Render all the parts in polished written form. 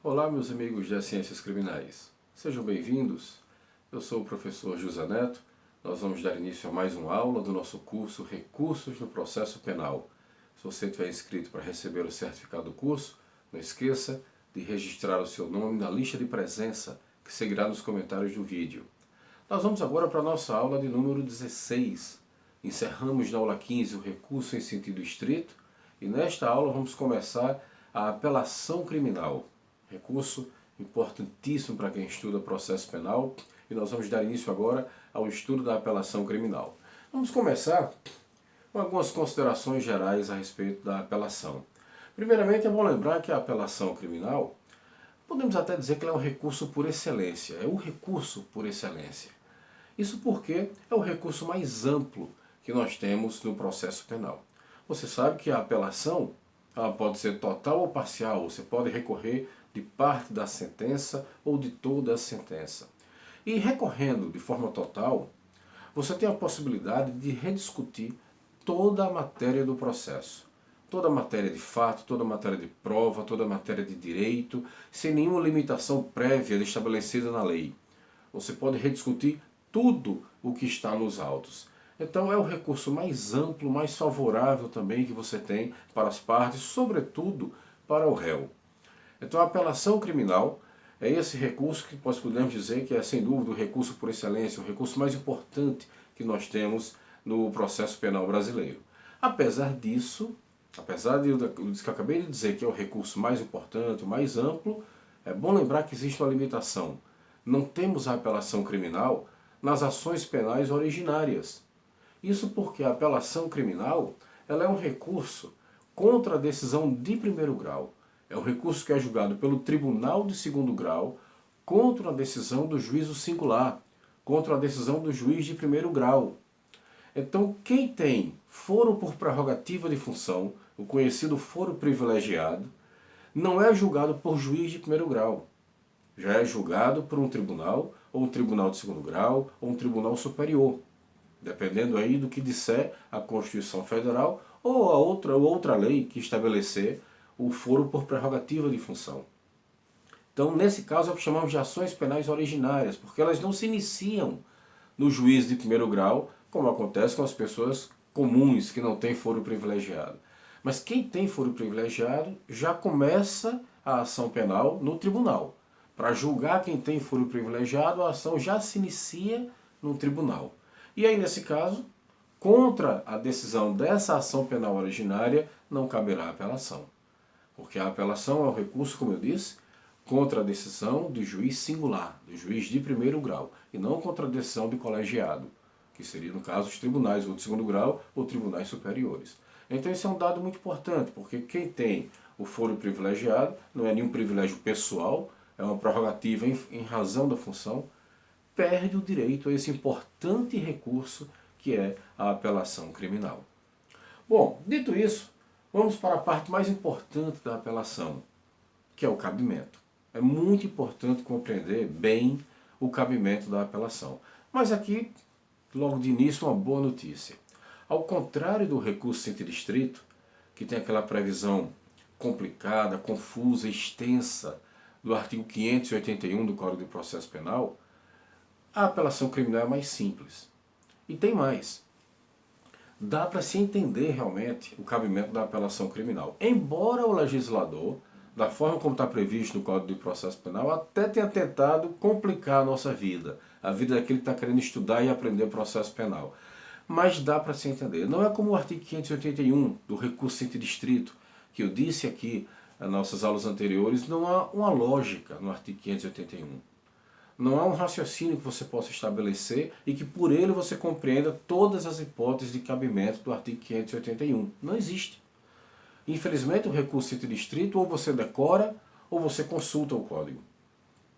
Olá, meus amigos das Ciências Criminais. Sejam bem-vindos. Eu sou o professor José Neto. Nós vamos dar início a mais uma aula do nosso curso Recursos no Processo Penal. Se você estiver inscrito para receber o certificado do curso, não esqueça de registrar o seu nome na lista de presença, que seguirá nos comentários do vídeo. Nós vamos agora para a nossa aula de número 16. Encerramos na aula 15 o recurso em sentido estrito e nesta aula vamos começar a apelação criminal. Recurso importantíssimo para quem estuda processo penal e nós vamos dar início agora ao estudo da apelação criminal. Vamos começar com algumas considerações gerais a respeito da apelação. Primeiramente é bom lembrar que a apelação criminal, podemos até dizer que ela é um recurso por excelência, é o recurso por excelência. Isso porque é o recurso mais amplo que nós temos no processo penal. Você sabe que a apelação ela pode ser total ou parcial, você pode recorrer de parte da sentença ou de toda a sentença. E recorrendo de forma total, você tem a possibilidade de rediscutir toda a matéria do processo. Toda a matéria de fato, toda a matéria de prova, toda a matéria de direito, sem nenhuma limitação prévia estabelecida na lei. Você pode rediscutir tudo o que está nos autos. Então é o recurso mais amplo, mais favorável também que você tem para as partes, sobretudo para o réu. Então a apelação criminal é esse recurso que nós podemos dizer que é sem dúvida o recurso por excelência, o recurso mais importante que nós temos no processo penal brasileiro. Apesar disso, apesar de que eu acabei de dizer que é o recurso mais importante, o mais amplo, é bom lembrar que existe uma limitação. Não temos a apelação criminal nas ações penais originárias. Isso porque a apelação criminal ela é um recurso contra a decisão de primeiro grau. É um recurso que é julgado pelo Tribunal de Segundo Grau contra a decisão do juízo singular, contra a decisão do juiz de primeiro grau. Então, quem tem foro por prerrogativa de função, o conhecido foro privilegiado, não é julgado por juiz de primeiro grau. Já é julgado por um tribunal, ou um tribunal de segundo grau, ou um tribunal superior, dependendo aí do que disser a Constituição Federal ou a outra lei que estabelecer o foro por prerrogativa de função. Então, nesse caso, é o que chamamos de ações penais originárias, porque elas não se iniciam no juiz de primeiro grau, como acontece com as pessoas comuns que não têm foro privilegiado. Mas quem tem foro privilegiado já começa a ação penal no tribunal. Para julgar quem tem foro privilegiado, a ação já se inicia no tribunal. E aí, nesse caso, contra a decisão dessa ação penal originária, não caberá apelação. Porque a apelação é um recurso, como eu disse, contra a decisão do juiz singular, do juiz de primeiro grau, e não contra a decisão do colegiado, que seria, no caso, os tribunais ou de segundo grau ou tribunais superiores. Então esse é um dado muito importante, porque quem tem o foro privilegiado não é nenhum privilégio pessoal, é uma prerrogativa em razão da função, perde o direito a esse importante recurso que é a apelação criminal. Bom, dito isso, vamos para a parte mais importante da apelação, que é o cabimento. É muito importante compreender bem o cabimento da apelação. Mas aqui, logo de início, uma boa notícia. Ao contrário do recurso sentido estrito, que tem aquela previsão complicada, confusa, extensa do artigo 581 do Código de Processo Penal, a apelação criminal é mais simples. E tem mais. Dá para se entender realmente o cabimento da apelação criminal. Embora o legislador, da forma como está previsto no Código de Processo Penal, até tenha tentado complicar a nossa vida, a vida daquele que está querendo estudar e aprender processo penal. Mas dá para se entender. Não é como o artigo 581 do recurso sentido estrito, que eu disse aqui nas nossas aulas anteriores, não há uma lógica no artigo 581. Não há um raciocínio que você possa estabelecer e que por ele você compreenda todas as hipóteses de cabimento do artigo 581. Não existe. Infelizmente, o recurso sentido estrito ou você decora ou você consulta o código.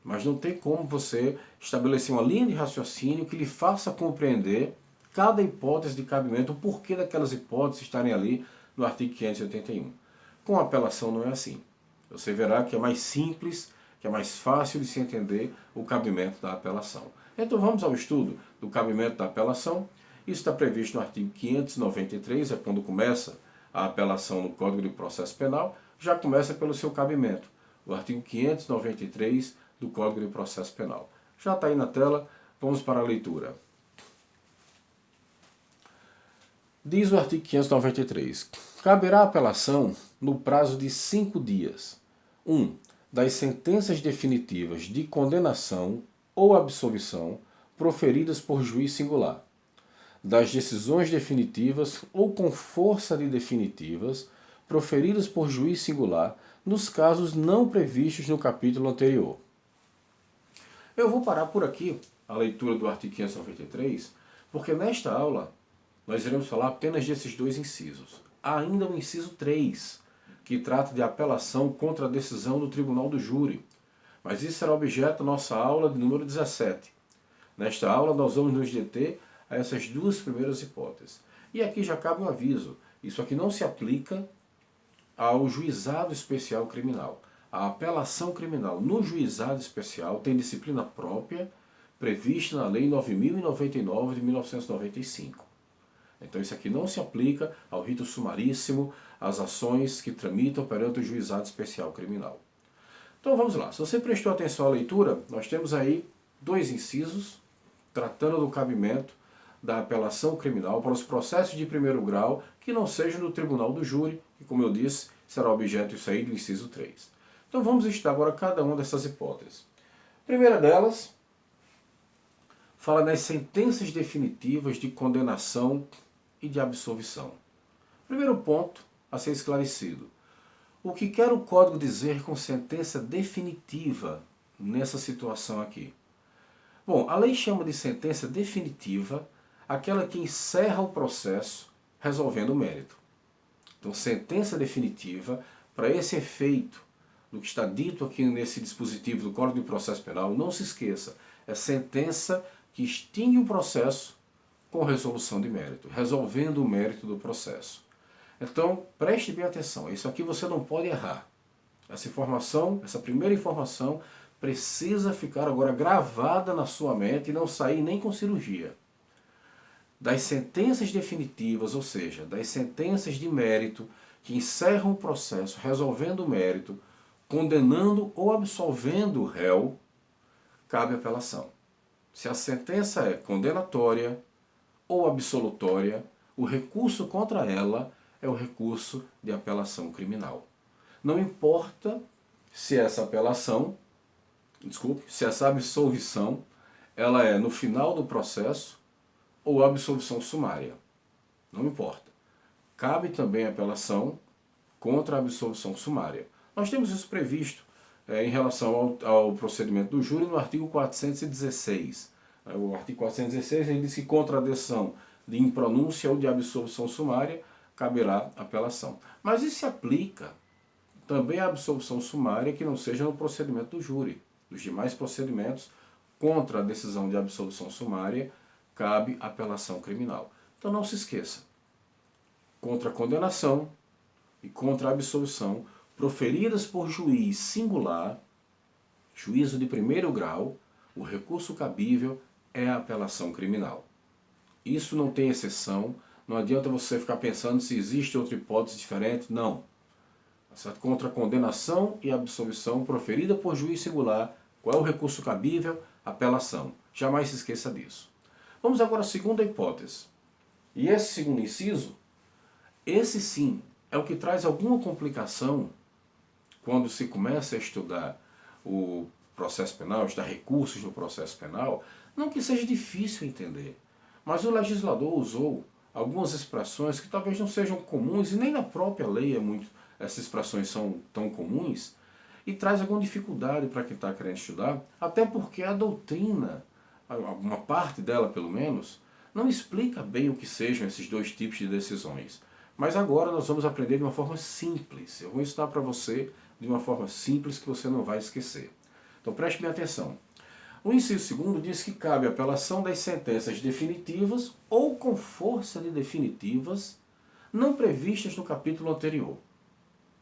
Mas não tem como você estabelecer uma linha de raciocínio que lhe faça compreender cada hipótese de cabimento, o porquê daquelas hipóteses estarem ali no artigo 581. Com a apelação não é assim. Você verá que é mais simples, que é mais fácil de se entender o cabimento da apelação. Então vamos ao estudo do cabimento da apelação. Isso está previsto no artigo 593, é quando começa a apelação no Código de Processo Penal, já começa pelo seu cabimento. o artigo 593 do Código de Processo Penal. Já está aí na tela, vamos para a leitura. Diz o artigo 593. Caberá apelação no prazo de 5 dias. 1. Das sentenças definitivas de condenação ou absolvição proferidas por juiz singular. Das decisões definitivas ou com força de definitivas proferidas por juiz singular nos casos não previstos no capítulo anterior. Eu vou parar por aqui a leitura do artigo 593, porque nesta aula nós iremos falar apenas desses dois incisos. Há ainda o inciso 3, que trata de apelação contra a decisão do Tribunal do Júri. Mas isso será objeto da nossa aula de número 17. Nesta aula nós vamos nos deter a essas duas primeiras hipóteses. E aqui já cabe um aviso. Isso aqui não se aplica ao juizado especial criminal. A apelação criminal no juizado especial tem disciplina própria prevista na Lei 9.099 de 1995. Então isso aqui não se aplica ao rito sumaríssimo, às ações que tramitam perante o juizado especial criminal. Então vamos lá. Se você prestou atenção à leitura, nós temos aí dois incisos tratando do cabimento da apelação criminal para os processos de primeiro grau que não sejam do Tribunal do Júri, que, como eu disse, será objeto isso aí do inciso 3. Então vamos estudar agora cada uma dessas hipóteses. A primeira delas fala nas sentenças definitivas de condenação e de absolvição. Primeiro ponto a ser esclarecido. O que quer o Código dizer com sentença definitiva nessa situação aqui? Bom, a lei chama de sentença definitiva aquela que encerra o processo resolvendo o mérito. Então, sentença definitiva, para esse efeito do que está dito aqui nesse dispositivo do Código de Processo Penal, não se esqueça, é sentença que extingue o processo com resolução de mérito, resolvendo o mérito do processo. Então, preste bem atenção, isso aqui você não pode errar. Essa informação, essa primeira informação, precisa ficar agora gravada na sua mente e não sair nem com cirurgia. Das sentenças definitivas, ou seja, das sentenças de mérito que encerram o processo, resolvendo o mérito, condenando ou absolvendo o réu, cabe apelação. Se a sentença é condenatória ou absolutória, o recurso contra ela é o recurso de apelação criminal. Não importa se essa apelação, se essa absolvição, ela é no final do processo ou absolvição sumária. Não importa. Cabe também apelação contra a absolvição sumária. Nós temos isso previsto em relação ao procedimento do júri no artigo 416. O artigo 416 ele diz que contra a decisão de impronúncia ou de absolvição sumária caberá apelação. Mas isso se aplica também à absolvição sumária que não seja no procedimento do júri. Nos demais procedimentos, contra a decisão de absolvição sumária, cabe apelação criminal. Então não se esqueça, contra a condenação e contra a absolvição proferidas por juiz singular, juízo de primeiro grau, o recurso cabível é a apelação criminal. Isso não tem exceção, não adianta você ficar pensando se existe outra hipótese diferente, não. Contra a condenação e absolvição proferida por juiz singular, qual é o recurso cabível? Apelação. Jamais se esqueça disso. Vamos agora à segunda hipótese. E esse segundo inciso, esse sim, é o que traz alguma complicação quando se começa a estudar o processo penal, estudar recursos no processo penal, não que seja difícil entender, mas o legislador usou algumas expressões que talvez não sejam comuns, e nem na própria lei essas expressões são tão comuns, e traz alguma dificuldade para quem está querendo estudar, até porque a doutrina, uma parte dela pelo menos, não explica bem o que sejam esses dois tipos de decisões. Mas agora nós vamos aprender de uma forma simples. Eu vou ensinar para você de uma forma simples que você não vai esquecer. Então preste bem atenção. O inciso segundo diz que cabe apelação das sentenças definitivas ou com força de definitivas não previstas no capítulo anterior.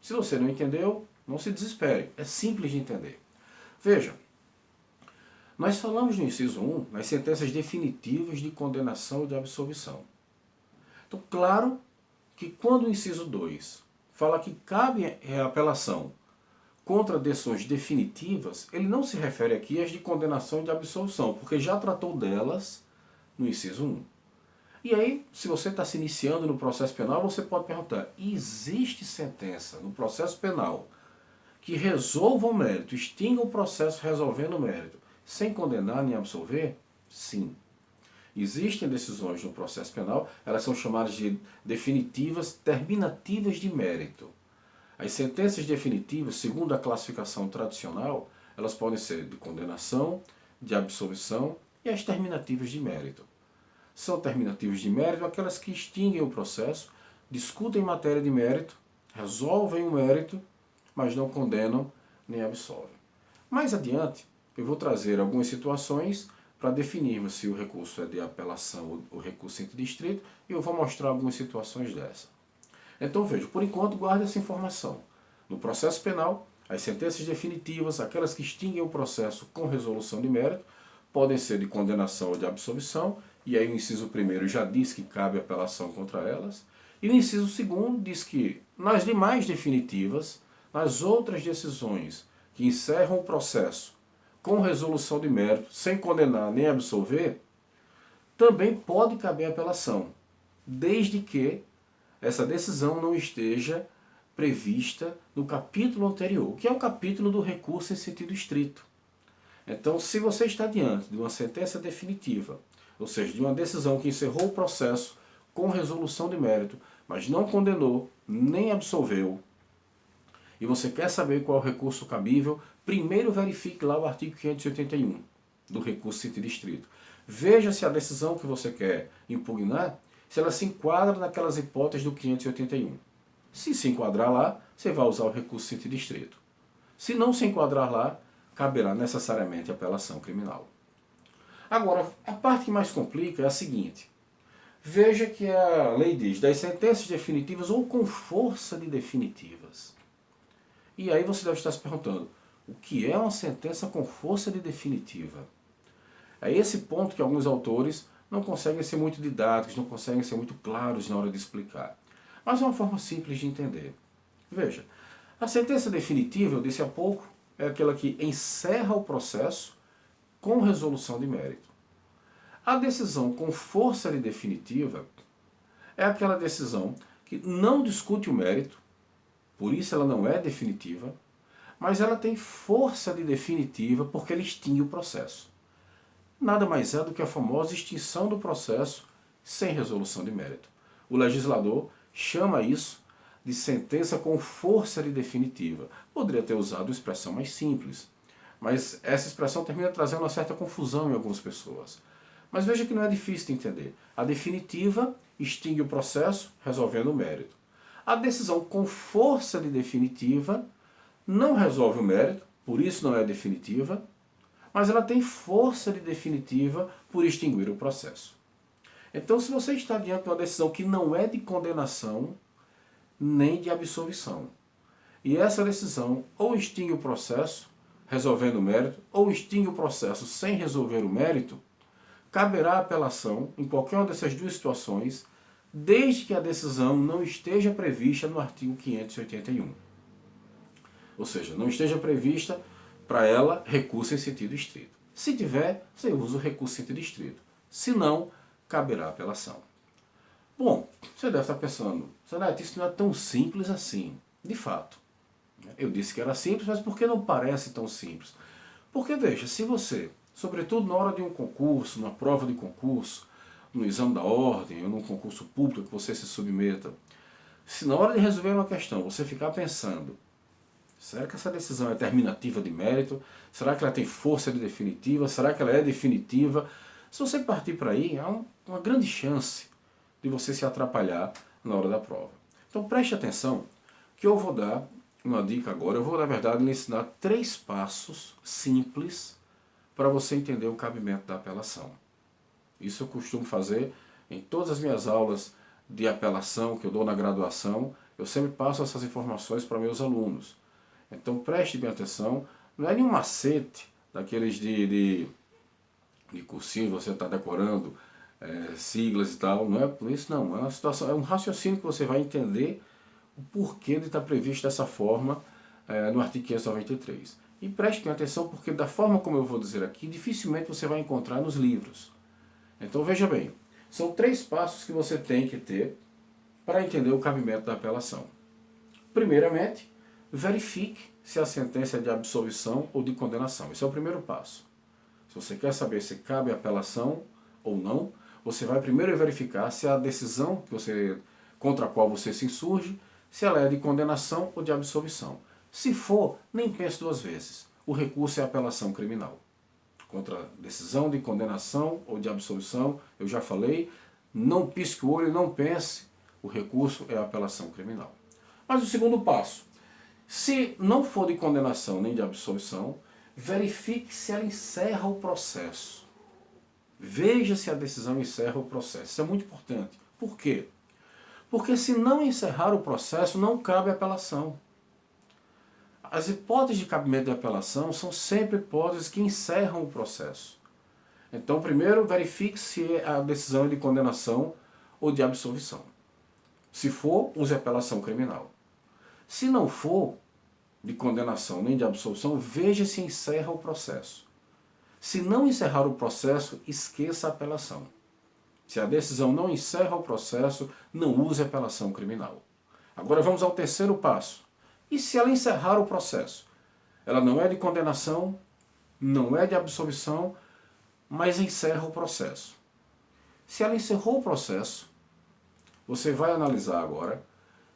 Se você não entendeu, não se desespere. É simples de entender. Veja, nós falamos no inciso 1 nas sentenças definitivas de condenação e de absolvição. Então, claro que quando o inciso 2 fala que cabe a apelação contra decisões definitivas, ele não se refere aqui às de condenação e de absolvição, porque já tratou delas no inciso 1. E aí, se você está se iniciando no processo penal, você pode perguntar, existe sentença no processo penal que resolva o mérito, extinga o processo resolvendo o mérito, sem condenar nem absolver? Sim. Existem decisões no processo penal, elas são chamadas de definitivas, terminativas de mérito. As sentenças definitivas, segundo a classificação tradicional, elas podem ser de condenação, de absolvição e as terminativas de mérito. São terminativas de mérito aquelas que extinguem o processo, discutem matéria de mérito, resolvem o mérito, mas não condenam nem absolvem. Mais adiante, eu vou trazer algumas situações para definirmos se o recurso é de apelação ou o recurso interdistrito, e eu vou mostrar algumas situações dessa. Então veja, por enquanto guarde essa informação. No processo penal, as sentenças definitivas, aquelas que extinguem o processo com resolução de mérito, podem ser de condenação ou de absolvição, e aí o inciso 1º já diz que cabe apelação contra elas, e o inciso 2º diz que nas demais definitivas, nas outras decisões que encerram o processo com resolução de mérito, sem condenar nem absolver, também pode caber apelação, desde que essa decisão não esteja prevista no capítulo anterior, que é o capítulo do recurso em sentido estrito. Então, se você está diante de uma sentença definitiva, ou seja, de uma decisão que encerrou o processo com resolução de mérito, mas não condenou nem absolveu, e você quer saber qual é o recurso cabível, primeiro verifique lá o artigo 581 do recurso sentido estrito. Veja se a decisão que você quer impugnar, se ela se enquadra naquelas hipóteses do 581. Se se enquadrar lá, você vai usar o recurso sentido estrito. Se não se enquadrar lá, caberá necessariamente apelação criminal. Agora, a parte que mais complica é a seguinte. Veja que a lei diz das sentenças definitivas ou com força de definitivas. E aí você deve estar se perguntando, o que é uma sentença com força de definitiva? É esse ponto que alguns autores não conseguem ser muito didáticos, não conseguem ser muito claros na hora de explicar. Mas é uma forma simples de entender. Veja, a sentença definitiva, eu disse há pouco, é aquela que encerra o processo com resolução de mérito. A decisão com força de definitiva é aquela decisão que não discute o mérito, por isso ela não é definitiva, mas ela tem força de definitiva porque ela extingue o processo. Nada mais é do que a famosa extinção do processo sem resolução de mérito. O legislador chama isso de sentença com força de definitiva. Poderia ter usado uma expressão mais simples, mas essa expressão termina trazendo uma certa confusão em algumas pessoas. Mas veja que não é difícil de entender. A definitiva extingue o processo, resolvendo o mérito. A decisão com força de definitiva não resolve o mérito, por isso não é definitiva, mas ela tem força de definitiva por extinguir o processo. Então, se você está diante de uma decisão que não é de condenação nem de absolvição, e essa decisão ou extingue o processo, resolvendo o mérito, ou extingue o processo sem resolver o mérito, caberá apelação em qualquer uma dessas duas situações, desde que a decisão não esteja prevista no artigo 581. Ou seja, não esteja prevista para ela recurso em sentido estrito. Se tiver, você usa o recurso em sentido estrito. Se não, caberá apelação. Bom, você deve estar pensando, Zanetti, isso não é tão simples assim. De fato, eu disse que era simples, mas por que não parece tão simples? Porque, veja, se você, sobretudo na hora de um concurso, numa prova de concurso, no exame da ordem ou num concurso público que você se submeta, se na hora de resolver uma questão você ficar pensando, será que essa decisão é terminativa de mérito? Será que ela tem força de definitiva? Será que ela é definitiva? Se você partir para aí, há uma grande chance de você se atrapalhar na hora da prova. Então preste atenção que eu vou dar uma dica agora. Eu vou, na verdade, lhe ensinar 3 passos simples para você entender o cabimento da apelação. Isso eu costumo fazer em todas as minhas aulas de apelação que eu dou na graduação. Eu sempre passo essas informações para meus alunos. Então preste bem atenção. Não é nenhum macete daqueles de cursinho, você está decorando siglas e tal. Não é por isso, não. É uma situação, é um raciocínio que você vai entender o porquê de estar previsto dessa forma no artigo 593. E preste bem atenção, porque da forma como eu vou dizer aqui, dificilmente você vai encontrar nos livros. Então veja bem, são 3 passos que você tem que ter para entender o cabimento da apelação. Primeiramente, verifique se a sentença é de absolvição ou de condenação. Esse é o primeiro passo. Se você quer saber se cabe apelação ou não, você vai primeiro verificar se a decisão contra a qual você se insurge, se ela é de condenação ou de absolvição. Se for, nem pense 2 vezes. O recurso é apelação criminal. Contra a decisão de condenação ou de absolvição, eu já falei, não pisque o olho, não pense, o recurso é apelação criminal. Mas o segundo passo, se não for de condenação nem de absolvição, verifique se ela encerra o processo. Veja se a decisão encerra o processo. Isso é muito importante. Por quê? Porque se não encerrar o processo, não cabe apelação. As hipóteses de cabimento de apelação são sempre hipóteses que encerram o processo. Então, primeiro, verifique se a decisão é de condenação ou de absolvição. Se for, use apelação criminal. Se não for de condenação nem de absolvição, veja se encerra o processo. Se não encerrar o processo, esqueça a apelação. Se a decisão não encerra o processo, não use apelação criminal. Agora vamos ao terceiro passo. E se ela encerrar o processo? Ela não é de condenação, não é de absolvição, mas encerra o processo. Se ela encerrou o processo, você vai analisar agora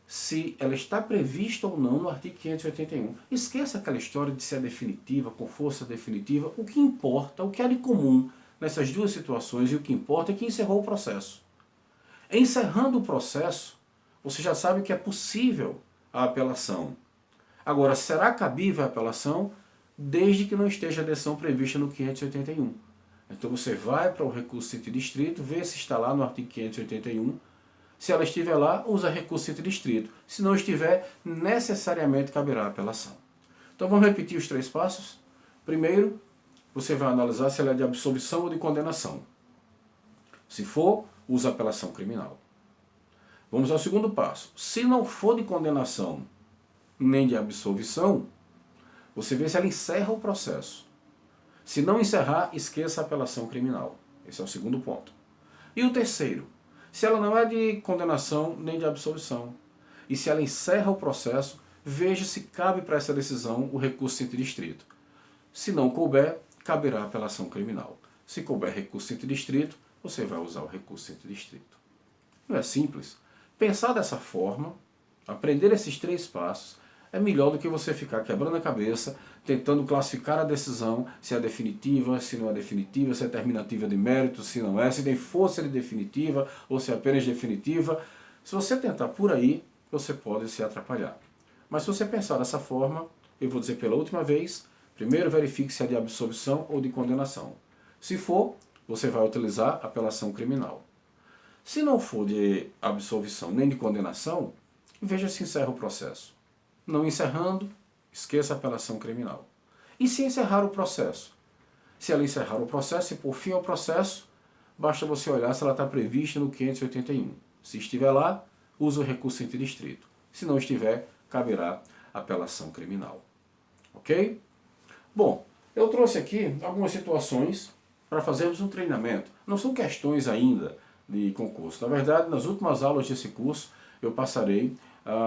se ela está prevista ou não no artigo 581. Esqueça aquela história de se é definitiva, com força definitiva. O que importa, o que há de comum nessas 2 situações, e o que importa é que encerrou o processo. Encerrando o processo, você já sabe que é possível a apelação. Agora, será cabível a apelação desde que não esteja a decisão prevista no 581. Então você vai para o recurso distrito, vê se está lá no artigo 581. Se ela estiver lá, usa recurso distrito. Se não estiver, necessariamente caberá a apelação. Então vamos repetir os 3 passos. Primeiro, você vai analisar se ela é de absolvição ou de condenação. Se for, usa apelação criminal. Vamos ao segundo passo. Se não for de condenação nem de absolvição, você vê se ela encerra o processo. Se não encerrar, esqueça a apelação criminal. Esse é o segundo ponto. E o terceiro, se ela não é de condenação nem de absolvição, e se ela encerra o processo, veja se cabe para essa decisão o recurso distrito. Se não couber, caberá a apelação criminal. Se couber recurso distrito, você vai usar o recurso distrito. Não é simples? Pensar dessa forma, aprender esses 3 passos, é melhor do que você ficar quebrando a cabeça, tentando classificar a decisão, se é definitiva, se não é definitiva, se é terminativa de mérito, se não é, se tem força de definitiva ou se é apenas definitiva. Se você tentar por aí, você pode se atrapalhar. Mas se você pensar dessa forma, eu vou dizer pela última vez, primeiro verifique se é de absolvição ou de condenação. Se for, você vai utilizar apelação criminal. Se não for de absolvição nem de condenação, veja se encerra o processo. Não encerrando, esqueça a apelação criminal. E se encerrar o processo? Se ela encerrar o processo e por fim ao processo, basta você olhar se ela está prevista no 581. Se estiver lá, usa o recurso distrito. Se não estiver, caberá apelação criminal. Ok? Bom, eu trouxe aqui algumas situações para fazermos um treinamento. Não são questões ainda de concurso. Na verdade, nas últimas aulas desse curso, eu passarei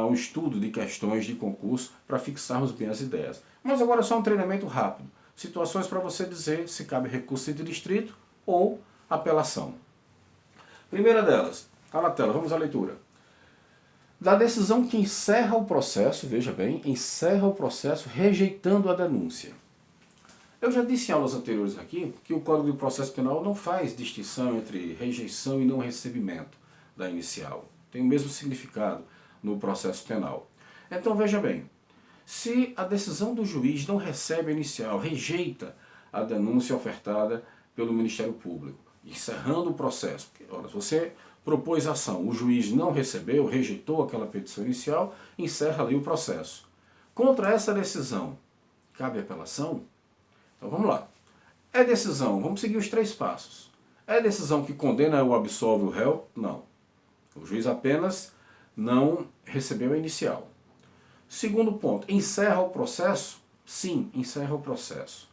um estudo de questões de concurso para fixarmos bem as ideias. Mas agora é só um treinamento rápido. Situações para você dizer se cabe recurso distrito ou apelação. Primeira delas, está na tela, vamos à leitura. Da decisão que encerra o processo, veja bem, encerra o processo rejeitando a denúncia. Eu já disse em aulas anteriores aqui que o Código de Processo Penal não faz distinção entre rejeição e não recebimento da inicial. Tem o mesmo significado no processo penal. Então veja bem, se a decisão do juiz não recebe a inicial, rejeita a denúncia ofertada pelo Ministério Público, encerrando o processo, porque, ora, você propôs ação, o juiz não recebeu, rejeitou aquela petição inicial, encerra ali o processo. Contra essa decisão, cabe apelação? Então vamos lá. É decisão, vamos seguir os 3 passos. É decisão que condena ou absolve o réu? Não. O juiz apenas não recebeu a inicial. Segundo ponto, encerra o processo? Sim, encerra o processo.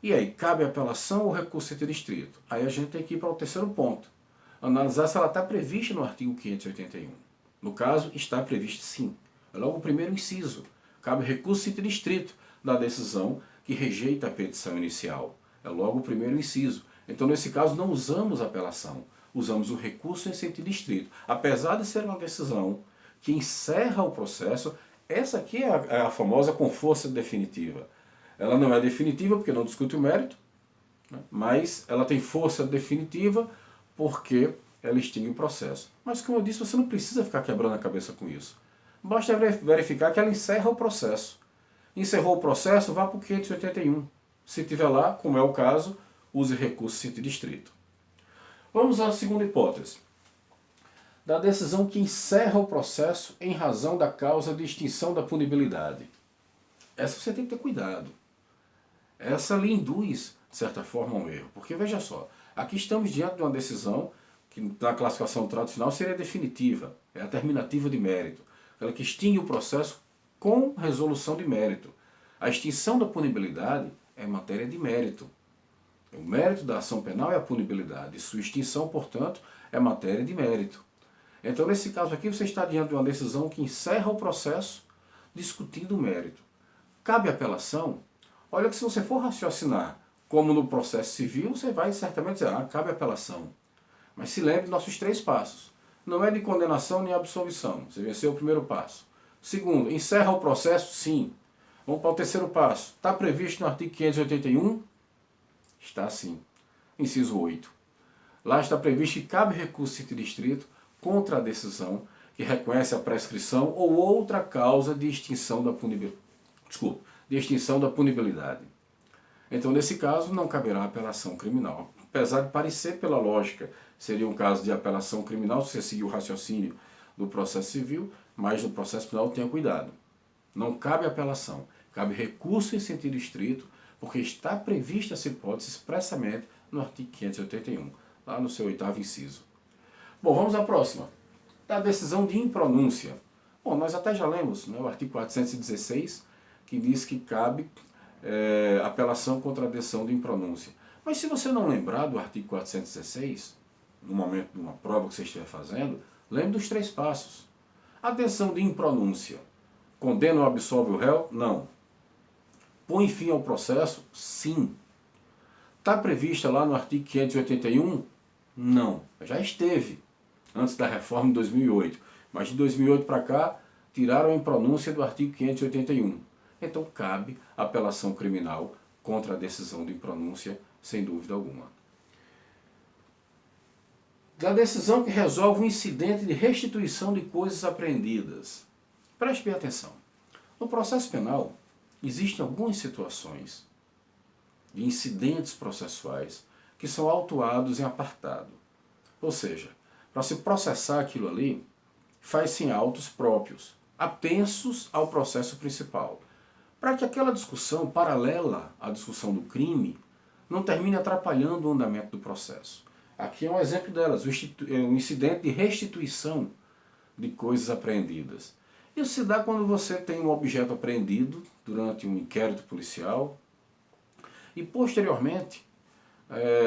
E aí, cabe apelação ou recurso em sentido estrito? Aí a gente tem que ir para o terceiro ponto. Analisar se ela está prevista no artigo 581. No caso, está prevista sim. É logo o primeiro inciso. Cabe recurso em sentido estrito da decisão que rejeita a petição inicial. É logo o primeiro inciso. Então, nesse caso, não usamos apelação. Usamos o recurso em sentido estrito. Apesar de ser uma decisão que encerra o processo, essa aqui é a famosa com força definitiva. Ela não é definitiva porque não discute o mérito, né? Mas ela tem força definitiva porque ela extingue o processo. Mas, como eu disse, você não precisa ficar quebrando a cabeça com isso. Basta verificar que ela encerra o processo. Encerrou o processo, vá para o 581. Se tiver lá, como é o caso, use recurso em sentido estrito. Vamos à segunda hipótese. Da decisão que encerra o processo em razão da causa de extinção da punibilidade. Essa você tem que ter cuidado. Essa lhe induz, de certa forma, a um erro. Porque, veja só, aqui estamos diante de uma decisão que na classificação tradicional seria definitiva, é a terminativa de mérito, aquela que extingue o processo com resolução de mérito. A extinção da punibilidade é matéria de mérito. O mérito da ação penal é a punibilidade, sua extinção, portanto, é matéria de mérito. Então, nesse caso aqui, você está diante de uma decisão que encerra o processo discutindo o mérito. Cabe apelação? Olha que se você for raciocinar como no processo civil, você vai certamente dizer, cabe apelação. Mas se lembre dos nossos 3 passos. Não é de condenação nem absolvição. Você venceu o primeiro passo. Segundo, encerra o processo? Sim. Vamos para o terceiro passo. Está previsto no artigo 581? Está sim. Inciso 8. Lá está previsto que cabe recurso em sentido estrito contra a decisão que reconhece a prescrição ou outra causa de extinção da punibilidade. De extinção da punibilidade. Então, nesse caso, não caberá apelação criminal. Apesar de parecer, pela lógica, seria um caso de apelação criminal, se você seguir o raciocínio do processo civil, mas no processo penal tenha cuidado. Não cabe apelação, cabe recurso em sentido estrito, porque está prevista essa hipótese expressamente no artigo 581, lá no seu 8º inciso. Bom, vamos à próxima. Da decisão de impronúncia. Bom, nós até já lemos, né, o artigo 416, que diz que cabe apelação contra a decisão de impronúncia. Mas se você não lembrar do artigo 416, no momento de uma prova que você estiver fazendo, lembre dos 3 passos. A decisão de impronúncia condena ou absolve o réu? Não. Põe fim ao processo? Sim. Está prevista lá no artigo 581? Não. Já esteve, antes da reforma de 2008. Mas de 2008 para cá, tiraram a impronúncia do artigo 581. Então cabe apelação criminal contra a decisão de impronúncia, sem dúvida alguma. Da decisão que resolve o incidente de restituição de coisas apreendidas. Preste bem atenção. No processo penal, existem algumas situações de incidentes processuais que são autuados em apartado. Ou seja, para se processar aquilo ali, faz-se em autos próprios, apensos ao processo principal, para que aquela discussão paralela à discussão do crime não termine atrapalhando o andamento do processo. Aqui é um exemplo delas, o incidente de restituição de coisas apreendidas. Isso se dá quando você tem um objeto apreendido durante um inquérito policial e posteriormente,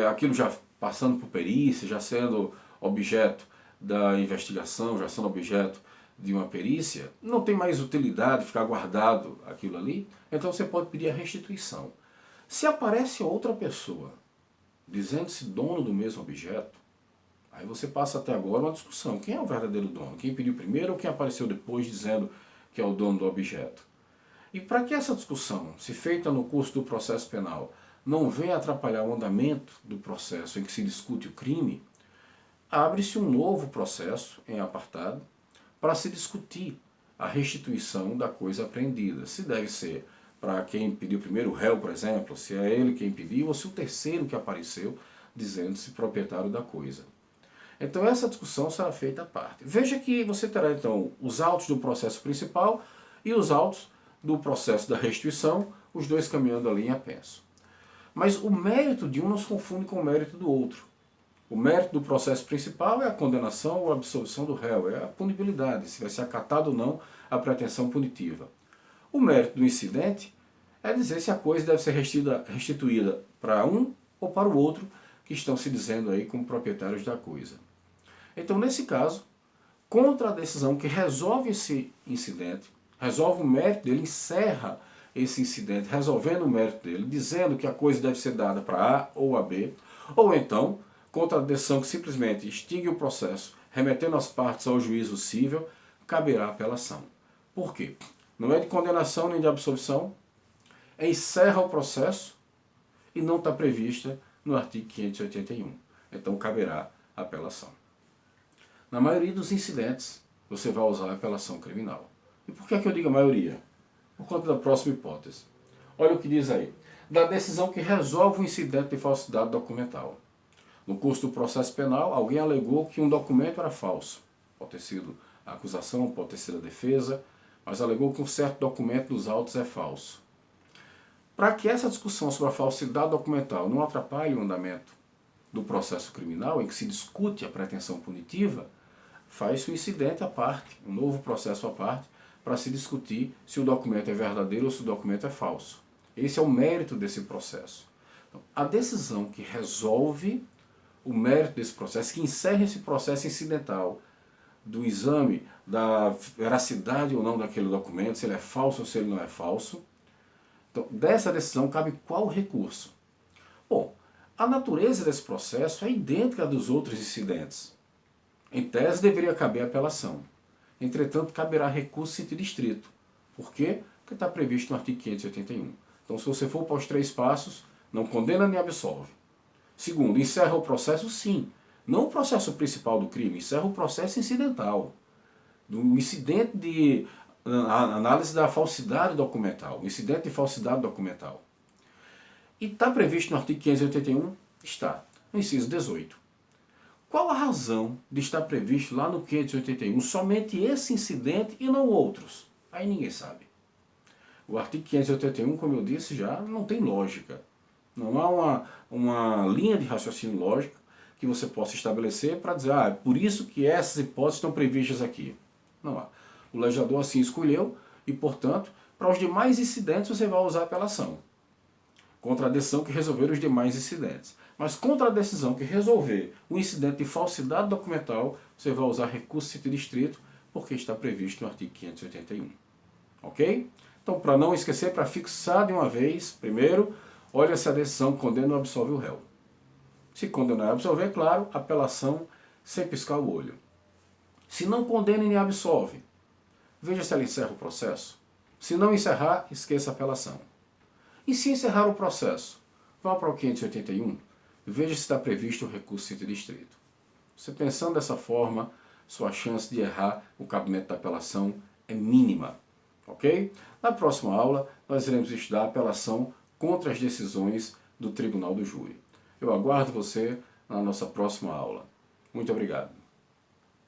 aquilo já passando por perícia, já sendo objeto da investigação, já sendo objeto de uma perícia, não tem mais utilidade ficar guardado aquilo ali, então você pode pedir a restituição. Se aparece outra pessoa dizendo-se dono do mesmo objeto, aí você passa até agora uma discussão. Quem é o verdadeiro dono? Quem pediu primeiro ou quem apareceu depois dizendo que é o dono do objeto? E para que essa discussão, se feita no curso do processo penal, não venha atrapalhar o andamento do processo em que se discute o crime, abre-se um novo processo em apartado para se discutir a restituição da coisa apreendida. Se deve ser para quem pediu primeiro, o réu, por exemplo, se é ele quem pediu, ou se o terceiro que apareceu dizendo-se proprietário da coisa. Então essa discussão será feita à parte. Veja que você terá então os autos do processo principal e os autos do processo da restituição, os dois caminhando ali em apenso. Mas o mérito de um não se confunde com o mérito do outro. O mérito do processo principal é a condenação ou absolvição do réu, é a punibilidade, se vai ser acatado ou não a pretensão punitiva. O mérito do incidente é dizer se a coisa deve ser restituída para um ou para o outro que estão se dizendo aí como proprietários da coisa. Então, nesse caso, contra a decisão que resolve esse incidente, resolve o mérito dele, encerra esse incidente, resolvendo o mérito dele, dizendo que a coisa deve ser dada para A ou a B, ou então, contra a decisão que simplesmente extingue o processo, remetendo as partes ao juízo cível, caberá apelação. Por quê? Não é de condenação nem de absolvição, encerra o processo e não está prevista no artigo 581. Então caberá apelação. Na maioria dos incidentes, você vai usar a apelação criminal. E por que é que eu digo a maioria? Por conta da próxima hipótese. Olha o que diz aí. Da decisão que resolve o incidente de falsidade documental. No curso do processo penal, alguém alegou que um documento era falso. Pode ter sido a acusação, pode ter sido a defesa, mas alegou que um certo documento dos autos é falso. Para que essa discussão sobre a falsidade documental não atrapalhe o andamento do processo criminal, em que se discute a pretensão punitiva, faz-se um incidente à parte, um novo processo à parte, para se discutir se o documento é verdadeiro ou se o documento é falso. Esse é o mérito desse processo. Então, a decisão que resolve o mérito desse processo, que encerra esse processo incidental do exame da veracidade ou não daquele documento, se ele é falso ou se ele não é falso. Então, dessa decisão cabe qual recurso? Bom, a natureza desse processo é idêntica à dos outros incidentes. Em tese, deveria caber apelação. Entretanto, caberá recurso sentido estrito. Por quê? Porque está previsto no artigo 581. Então, se você for para os 3 passos, não condena nem absolve. Segundo, encerra o processo, sim. Não o processo principal do crime, encerra o processo incidental. Do incidente de análise da falsidade documental. O incidente de falsidade documental. E está previsto no artigo 581? Está. No inciso 18. Qual a razão de estar previsto lá no 581 somente esse incidente e não outros? Aí ninguém sabe. O artigo 581, como eu disse já, não tem lógica. Não há uma linha de raciocínio lógico que você possa estabelecer para dizer, é por isso que essas hipóteses estão previstas aqui. Não há. O legislador assim escolheu e, portanto, para os demais incidentes você vai usar a apelação. Contra a decisão que resolver os demais incidentes. Mas contra a decisão que resolver o incidente de falsidade documental, você vai usar recurso sentido estrito, porque está previsto no artigo 581. Ok? Então, para não esquecer, para fixar de uma vez, primeiro, olha se a decisão condena ou absolve o réu. Se condenar e absolver, claro, apelação sem piscar o olho. Se não condena e nem absolve, veja se ela encerra o processo. Se não encerrar, esqueça a apelação. E se encerrar o processo, vá para o 581, veja se está previsto o recurso sentido estrito. Você pensando dessa forma, sua chance de errar o cabimento da apelação é mínima. Ok? Na próxima aula, nós iremos estudar a apelação contra as decisões do Tribunal do Júri. Eu aguardo você na nossa próxima aula. Muito obrigado.